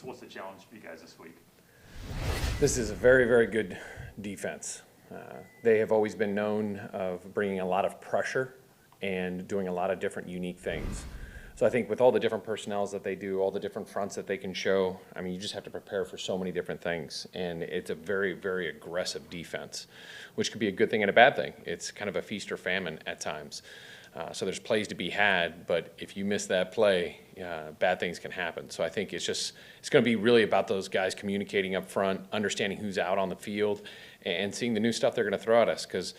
So what's the challenge for you guys this week? This is a very, very good defense. They have always been known of bringing a lot of pressure and doing a lot of different unique things. So I think with all the different personnels that they do, all the different fronts that they can show, I mean, you just have to prepare for so many different things. And it's a very, very aggressive defense, which could be a good thing and a bad thing. It's kind of a feast or famine at times. So there's plays to be had, but if you miss that play, bad things can happen. So I think it's going to be really about those guys communicating up front, understanding who's out on the field, and seeing the new stuff they're going to throw at us, because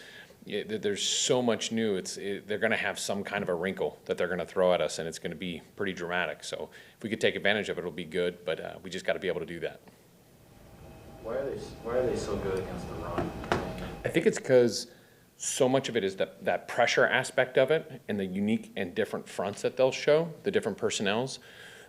there's so much new. They're going to have some kind of a wrinkle that they're going to throw at us, and it's going to be pretty dramatic. So if we could take advantage of it, it'll be good, but we just got to be able to do that. Why are they so good against the run? I think it's because so much of it is that pressure aspect of it and the unique and different fronts that they'll show, the different personnels.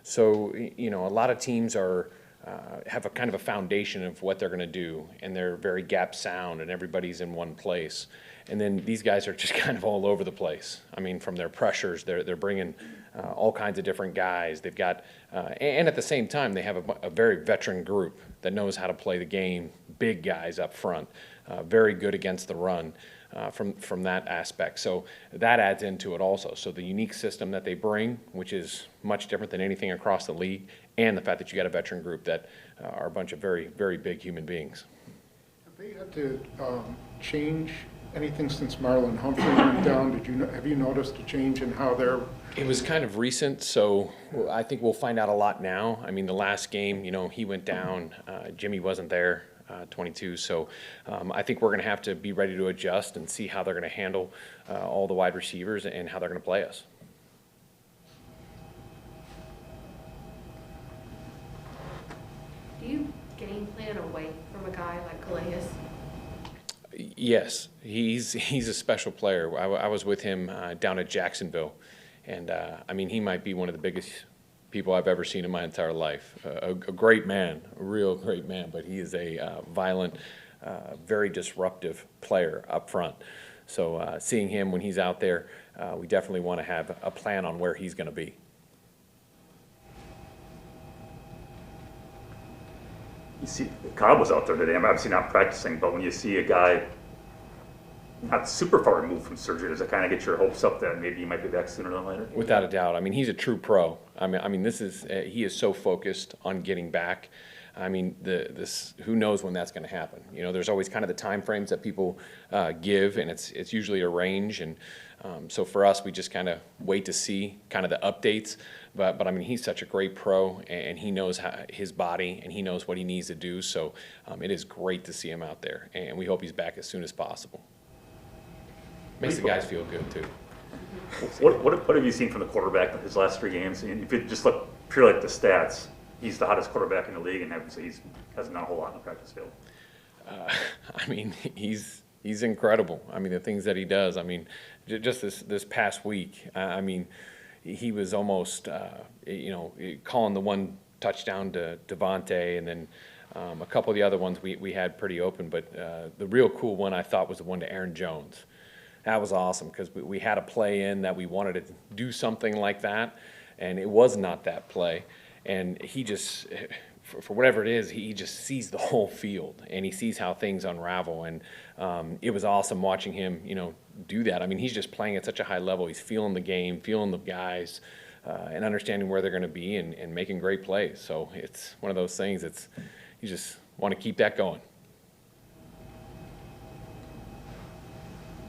So, a lot of teams have a kind of a foundation of what they're going to do, and they're very gap sound, and everybody's in one place. And then these guys are just kind of all over the place. I mean, from their pressures, they're bringing all kinds of different guys. They've got, and at the same time, they have a very veteran group that knows how to play the game, big guys up front, very good against the run. From that aspect. So that adds into it also. So the unique system that they bring, which is much different than anything across the league, and the fact that you got a veteran group that are a bunch of very, very big human beings. Have they had to change anything since Marlon Humphrey went down? Have you noticed a change in how they're? It was kind of recent, so I think we'll find out a lot now. I mean, the last game, he went down. Jimmy wasn't there. 22. So I think we're going to have to be ready to adjust and see how they're going to handle all the wide receivers and how they're going to play us. Do you game plan away from a guy like Calais? Yes, he's a special player. I was with him down at Jacksonville, and he might be one of the biggest people I've ever seen in my entire life. A great man, a real great man, but he is a violent, very disruptive player up front. So seeing him when he's out there, we definitely want to have a plan on where he's going to be. You see, Kyle was out there today. I'm obviously not practicing, but when you see a guy not super far removed from surgery, does it kind of get your hopes up that maybe he might be back sooner than later? Without a doubt. I mean, he's a true pro. He is so focused on getting back. I mean, who knows when that's going to happen? There's always kind of the time frames that people give, and it's usually a range. And so for us, we just kind of wait to see kind of the updates. But he's such a great pro, and he knows his body, and he knows what he needs to do. So it is great to see him out there, and we hope he's back as soon as possible. Makes the guys feel good too. What have you seen from the quarterback in his last 3 games? And if you just look purely at the stats, he's the hottest quarterback in the league, and obviously he hasn't done a whole lot in the practice field. He's incredible. The things that he does. Just this past week, he was almost, calling the one touchdown to Devontae, and then a couple of the other ones we had pretty open. But the real cool one I thought was the one to Aaron Jones. That was awesome because we had a play in that we wanted to do something like that, and it was not that play. And he just, for whatever it is, he just sees the whole field, and he sees how things unravel. And it was awesome watching him, do that. He's just playing at such a high level. He's feeling the game, feeling the guys, and understanding where they're going to be and making great plays. So it's one of those things. You just want to keep that going.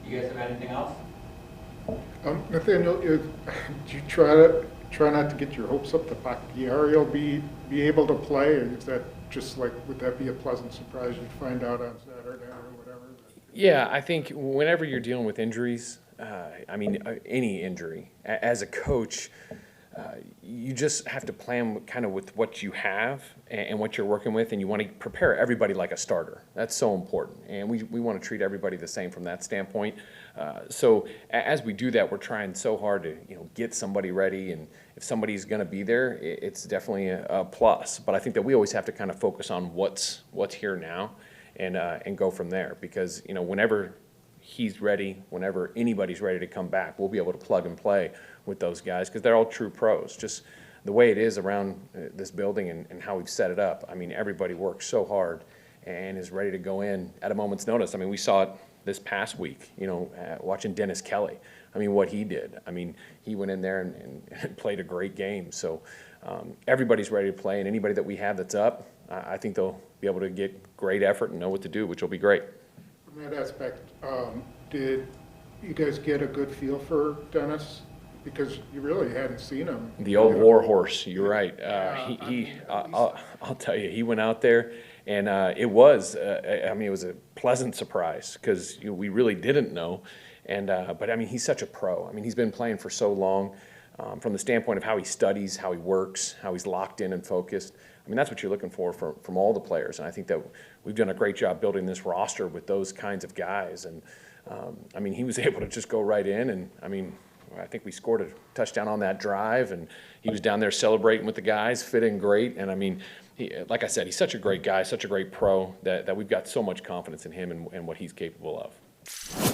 You guys have anything else? Nathaniel, do you try not to get your hopes up that Bakhtiari will be able to play, or is that just would that be a pleasant surprise you'd find out on Saturday or whatever? Yeah, I think whenever you're dealing with injuries, any injury, as a coach, you just have to plan kind of with what you have and what you're working with, and you want to prepare everybody like a starter. That's so important, and we want to treat everybody the same from that standpoint. So as we do that, we're trying so hard to get somebody ready, and if somebody's going to be there, it's definitely a plus. But I think that we always have to kind of focus on what's here now, and go from there, because whenever he's ready, whenever anybody's ready to come back, we'll be able to plug and play with those guys because they're all true pros. Just the way it is around this building and how we've set it up, I mean, everybody works so hard and is ready to go in at a moment's notice. I mean, we saw it this past week, watching Dennis Kelly. I mean, what he did. I mean, he went in there and played a great game. So everybody's ready to play, and anybody that we have that's up, I think they'll be able to get great effort and know what to do, which will be great. From that aspect, did you guys get a good feel for Dennis? Because you really hadn't seen him. The old war horse, you're right. Yeah, I'll tell you, he went out there, and it was a pleasant surprise because we really didn't know. But I mean, he's such a pro. I mean, he's been playing for so long. From the standpoint of how he studies, how he works, how he's locked in and focused. I mean, that's what you're looking for from all the players. And I think that we've done a great job building this roster with those kinds of guys. And I mean, he was able to just go right in. And I mean, I think we scored a touchdown on that drive. And he was down there celebrating with the guys, fitting great. And I mean, like I said, he's such a great guy, such a great pro that we've got so much confidence in him and what he's capable of.